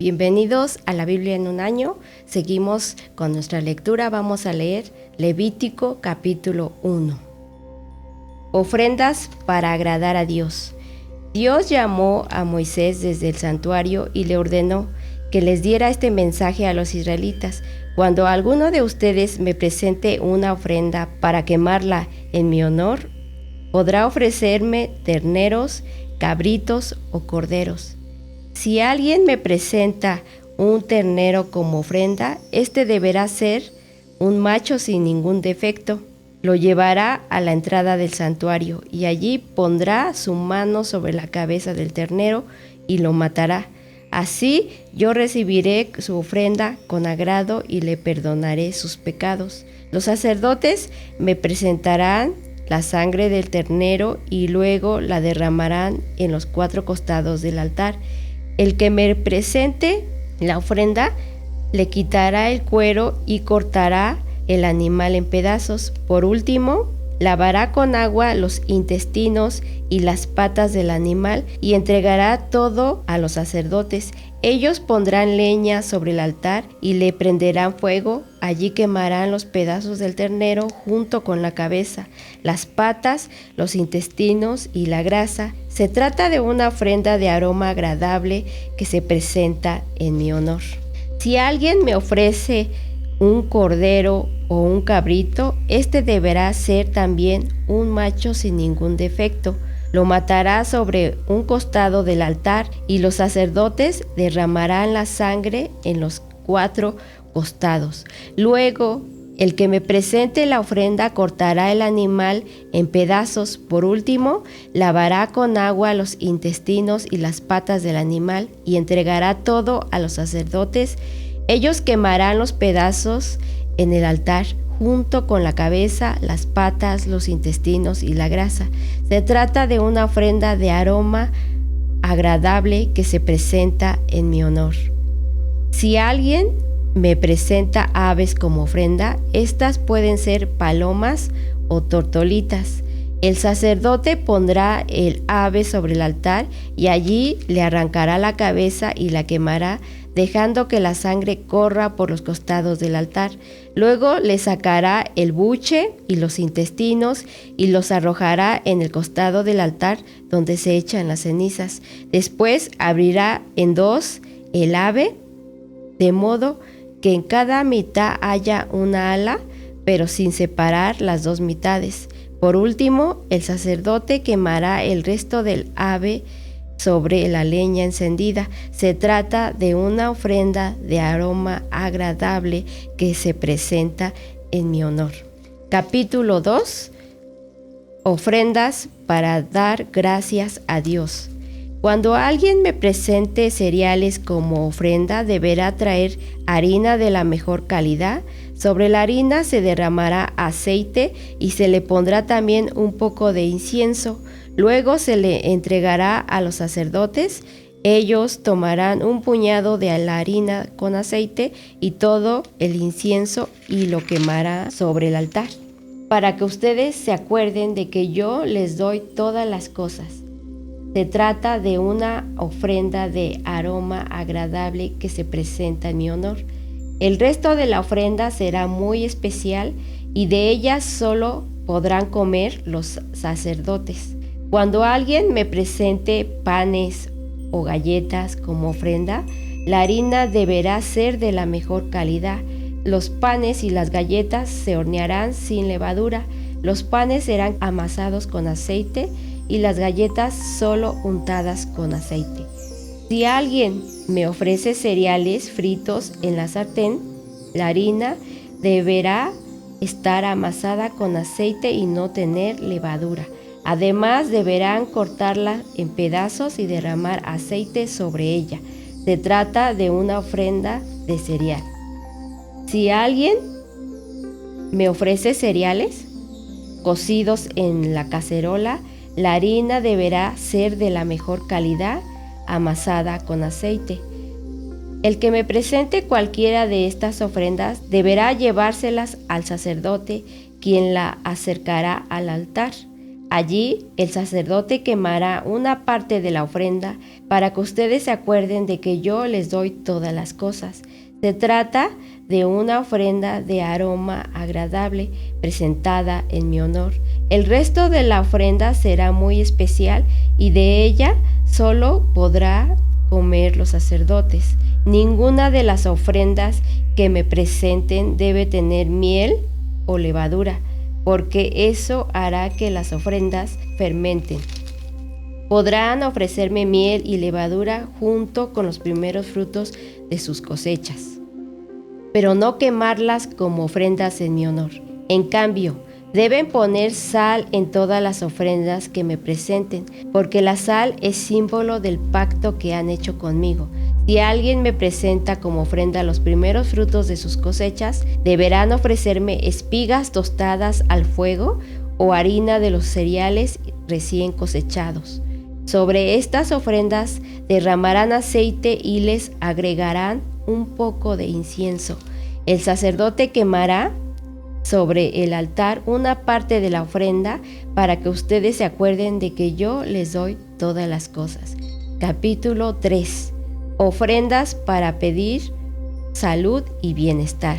Bienvenidos a la Biblia en un año. Seguimos con nuestra lectura. Vamos a leer Levítico capítulo 1. Ofrendas para agradar a Dios. Dios llamó a Moisés desde el santuario y le ordenó que les diera este mensaje a los israelitas. Cuando alguno de ustedes me presente una ofrenda para quemarla en mi honor, podrá ofrecerme terneros, cabritos o corderos. Si alguien me presenta un ternero como ofrenda, este deberá ser un macho sin ningún defecto. Lo llevará a la entrada del santuario y allí pondrá su mano sobre la cabeza del ternero y lo matará. Así yo recibiré su ofrenda con agrado y le perdonaré sus pecados. Los sacerdotes me presentarán la sangre del ternero y luego la derramarán en los 4 costados del altar. El que me presente la ofrenda le quitará el cuero y cortará el animal en pedazos. Por último, lavará con agua los intestinos y las patas del animal y entregará todo a los sacerdotes. Ellos pondrán leña sobre el altar y le prenderán fuego. Allí quemarán los pedazos del ternero junto con la cabeza, las patas, los intestinos y la grasa. Se trata de una ofrenda de aroma agradable que se presenta en mi honor. Si alguien me ofrece un cordero o un cabrito, este deberá ser también un macho sin ningún defecto. Lo matará sobre un costado del altar y los sacerdotes derramarán la sangre en los 4 costados. Luego, el que me presente la ofrenda cortará el animal en pedazos. Por último, lavará con agua los intestinos y las patas del animal y entregará todo a los sacerdotes. Ellos quemarán los pedazos en el altar, junto con la cabeza, las patas, los intestinos y la grasa. Se trata de una ofrenda de aroma agradable que se presenta en mi honor. Si alguien me presenta aves como ofrenda, estas pueden ser palomas o tortolitas. El sacerdote pondrá el ave sobre el altar y allí le arrancará la cabeza y la quemará, dejando que la sangre corra por los costados del altar. Luego le sacará el buche y los intestinos y los arrojará en el costado del altar donde se echan las cenizas. Después abrirá en 2 el ave, de modo que en cada mitad haya una ala, pero sin separar las 2 mitades. Por último, el sacerdote quemará el resto del ave sobre la leña encendida. Se trata de una ofrenda de aroma agradable que se presenta en mi honor. Capítulo 2. Ofrendas para dar gracias a Dios. Cuando alguien me presente cereales como ofrenda, deberá traer harina de la mejor calidad. Sobre la harina se derramará aceite y se le pondrá también un poco de incienso. Luego se le entregará a los sacerdotes. Ellos tomarán un puñado de la harina con aceite y todo el incienso y lo quemará sobre el altar, para que ustedes se acuerden de que yo les doy todas las cosas. Se trata de una ofrenda de aroma agradable que se presenta en mi honor. El resto de la ofrenda será muy especial y de ella solo podrán comer los sacerdotes. Cuando alguien me presente panes o galletas como ofrenda, la harina deberá ser de la mejor calidad. Los panes y las galletas se hornearán sin levadura. Los panes serán amasados con aceite y las galletas solo untadas con aceite. Si alguien me ofrece cereales fritos en la sartén, la harina deberá estar amasada con aceite y no tener levadura. Además, deberán cortarla en pedazos y derramar aceite sobre ella. Se trata de una ofrenda de cereal. Si alguien me ofrece cereales cocidos en la cacerola, la harina deberá ser de la mejor calidad, amasada con aceite. El que me presente cualquiera de estas ofrendas deberá llevárselas al sacerdote, quien la acercará al altar. Allí el sacerdote quemará una parte de la ofrenda para que ustedes se acuerden de que yo les doy todas las cosas. Se trata de una ofrenda de aroma agradable presentada en mi honor. El resto de la ofrenda será muy especial y de ella solo podrá comer los sacerdotes. Ninguna de las ofrendas que me presenten debe tener miel o levadura, porque eso hará que las ofrendas fermenten. Podrán ofrecerme miel y levadura junto con los primeros frutos de sus cosechas, pero no quemarlas como ofrendas en mi honor. En cambio, deben poner sal en todas las ofrendas que me presenten, porque la sal es símbolo del pacto que han hecho conmigo. Si alguien me presenta como ofrenda los primeros frutos de sus cosechas, deberán ofrecerme espigas tostadas al fuego o harina de los cereales recién cosechados. Sobre estas ofrendas derramarán aceite y les agregarán un poco de incienso. El sacerdote quemará sobre el altar una parte de la ofrenda para que ustedes se acuerden de que yo les doy todas las cosas. Capítulo 3. Ofrendas para pedir salud y bienestar.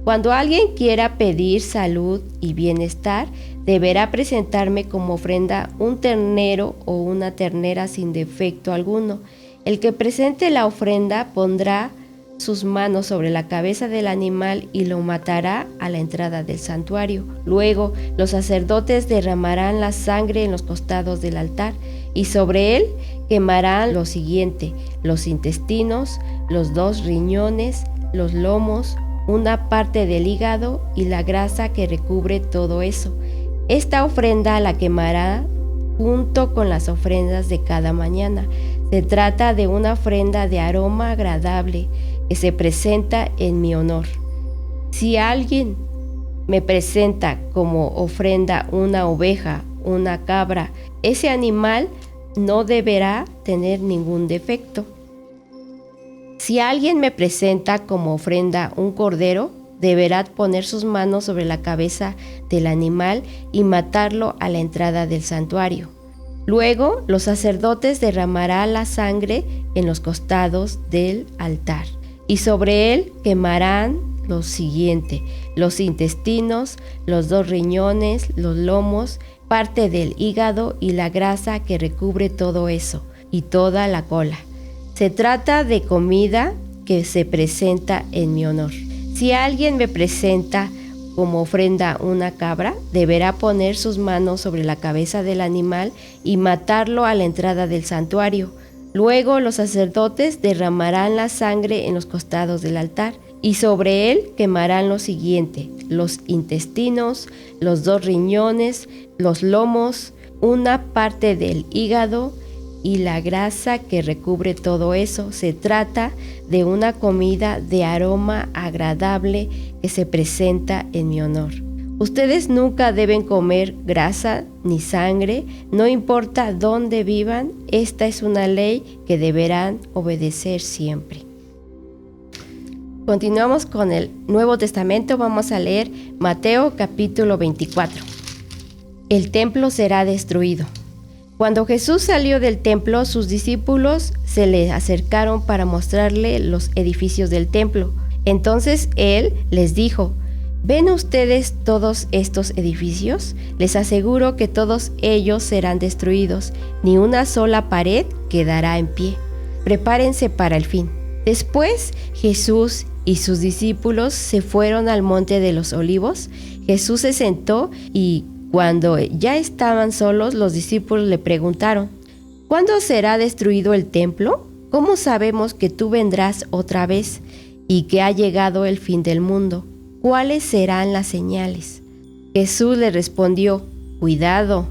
Cuando alguien quiera pedir salud y bienestar, deberá presentarme como ofrenda un ternero o una ternera sin defecto alguno. El que presente la ofrenda pondrá sus manos sobre la cabeza del animal y lo matará a la entrada del santuario. Luego, los sacerdotes derramarán la sangre en los costados del altar y sobre él quemarán lo siguiente: los intestinos, los 2 riñones, los lomos, una parte del hígado y la grasa que recubre todo eso. Esta ofrenda la quemará junto con las ofrendas de cada mañana. Se trata de una ofrenda de aroma agradable que se presenta en mi honor. Si alguien me presenta como ofrenda una oveja, una cabra, ese animal no deberá tener ningún defecto. Si alguien me presenta como ofrenda un cordero, deberá poner sus manos sobre la cabeza del animal y matarlo a la entrada del santuario. Luego, los sacerdotes derramarán la sangre en los costados del altar y sobre él quemarán lo siguiente: los intestinos, los 2 riñones, los lomos, parte del hígado y la grasa que recubre todo eso, y toda la cola. Se trata de comida que se presenta en mi honor. Si alguien me presenta como ofrenda una cabra, deberá poner sus manos sobre la cabeza del animal y matarlo a la entrada del santuario. Luego los sacerdotes derramarán la sangre en los costados del altar y sobre él quemarán lo siguiente: los intestinos, los 2 riñones, los lomos, una parte del hígado y la grasa que recubre todo eso. Se trata de una comida de aroma agradable que se presenta en mi honor. Ustedes nunca deben comer grasa ni sangre, no importa dónde vivan. Esta es una ley que deberán obedecer siempre. Continuamos con el Nuevo Testamento. Vamos a leer Mateo capítulo 24. El templo será destruido. Cuando Jesús salió del templo, sus discípulos se le acercaron para mostrarle los edificios del templo. Entonces él les dijo: ¿ven ustedes todos estos edificios? Les aseguro que todos ellos serán destruidos, ni una sola pared quedará en pie. Prepárense para el fin. Después Jesús y sus discípulos se fueron al monte de los Olivos. Jesús se sentó y cuando ya estaban solos, los discípulos le preguntaron: ¿cuándo será destruido el templo? ¿Cómo sabemos que tú vendrás otra vez y que ha llegado el fin del mundo? ¿Cuáles serán las señales? Jesús le respondió: cuidado,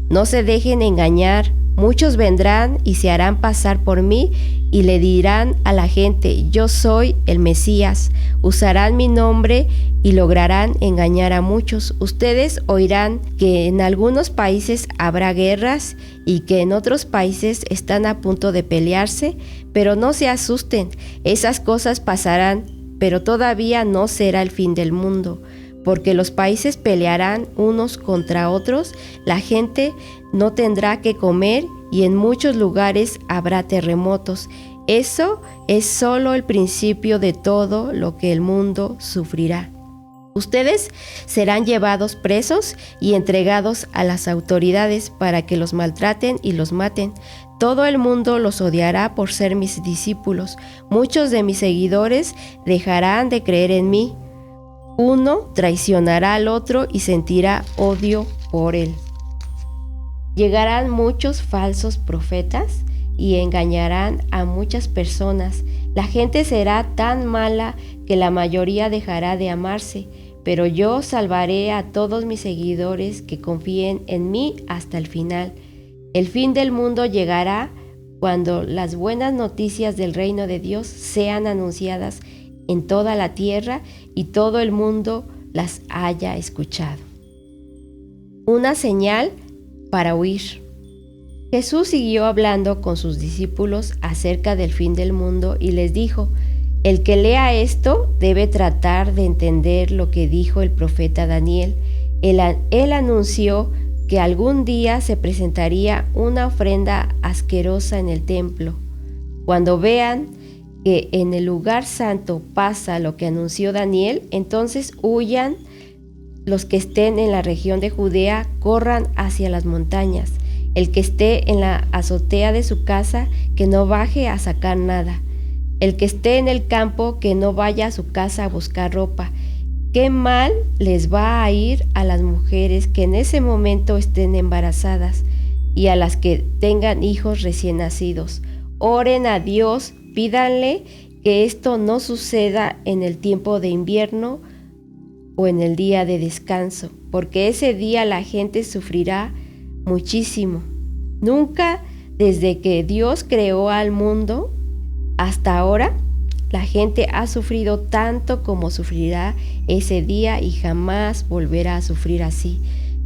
no se dejen engañar. Muchos vendrán y se harán pasar por mí y le dirán a la gente: yo soy el Mesías. Usarán mi nombre y lograrán engañar a muchos. Ustedes oirán que en algunos países habrá guerras y que en otros países están a punto de pelearse, pero no se asusten, esas cosas pasarán, pero todavía no será el fin del mundo. porque los países pelearán unos contra otros, la gente no tendrá que comer y en muchos lugares habrá terremotos. Eso es solo el principio de todo lo que el mundo sufrirá. Ustedes serán llevados presos y entregados a las autoridades para que los maltraten y los maten. Todo el mundo los odiará por ser mis discípulos. Muchos de mis seguidores dejarán de creer en mí. Uno traicionará al otro y sentirá odio por él. Llegarán muchos falsos profetas y engañarán a muchas personas. La gente será tan mala que la mayoría dejará de amarse, pero yo salvaré a todos mis seguidores que confíen en mí hasta el final. El fin del mundo llegará cuando las buenas noticias del reino de Dios sean anunciadas en toda la tierra y todo el mundo las haya escuchado. Una señal para huir. Jesús siguió hablando con sus discípulos acerca del fin del mundo y les dijo: el que lea esto debe tratar de entender lo que dijo el profeta Daniel. Él anunció que algún día se presentaría una ofrenda asquerosa en el templo. Cuando vean que en el lugar santo pasa lo que anunció Daniel, entonces huyan. Los que estén en la región de Judea corran hacia las montañas. El que esté en la azotea de su casa, que no baje a sacar nada. El que esté en el campo, que no vaya a su casa a buscar ropa. Qué mal les va a ir a las mujeres que en ese momento estén embarazadas y a las que tengan hijos recién nacidos. Oren a Dios, pídanle que esto no suceda en el tiempo de invierno o en el día de descanso, porque ese día la gente sufrirá muchísimo. Nunca desde que Dios creó al mundo hasta ahora, la gente ha sufrido tanto como sufrirá ese día y jamás volverá a sufrir así.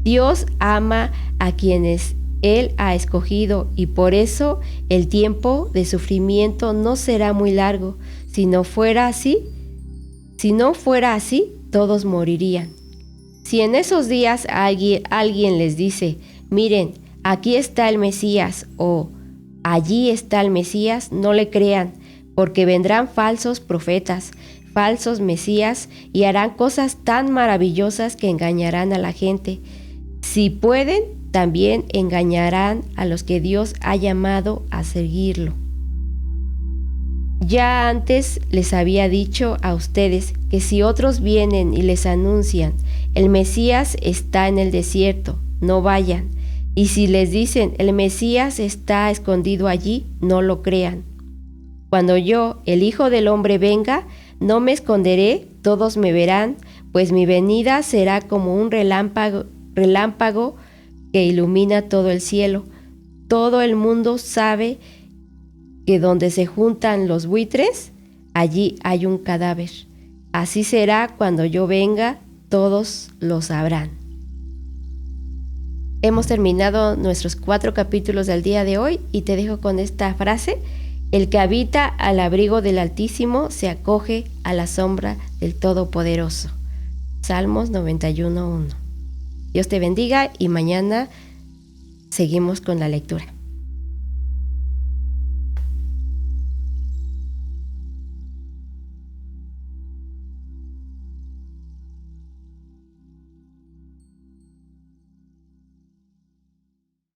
Dios ama a quienes Él ha escogido y por eso el tiempo de sufrimiento no será muy largo. Si no fuera así, todos morirían. Si en esos días alguien les dice: miren, aquí está el Mesías o allí está el Mesías, no le crean, porque vendrán falsos profetas, falsos mesías y harán cosas tan maravillosas que engañarán a la gente. Si pueden, también engañarán a los que Dios ha llamado a seguirlo. Ya antes les había dicho a ustedes que si otros vienen y les anuncian: el Mesías está en el desierto, no vayan. Y si les dicen: el Mesías está escondido allí, no lo crean. Cuando yo, el Hijo del Hombre, venga, no me esconderé, todos me verán, pues mi venida será como un relámpago que ilumina todo el cielo. Todo el mundo sabe que donde se juntan los buitres, allí hay un cadáver. Así será cuando yo venga, todos lo sabrán. Hemos terminado nuestros 4 capítulos del día de hoy y te dejo con esta frase: el que habita al abrigo del Altísimo se acoge a la sombra del Todopoderoso. Salmos 91:1. Dios te bendiga y mañana seguimos con la lectura.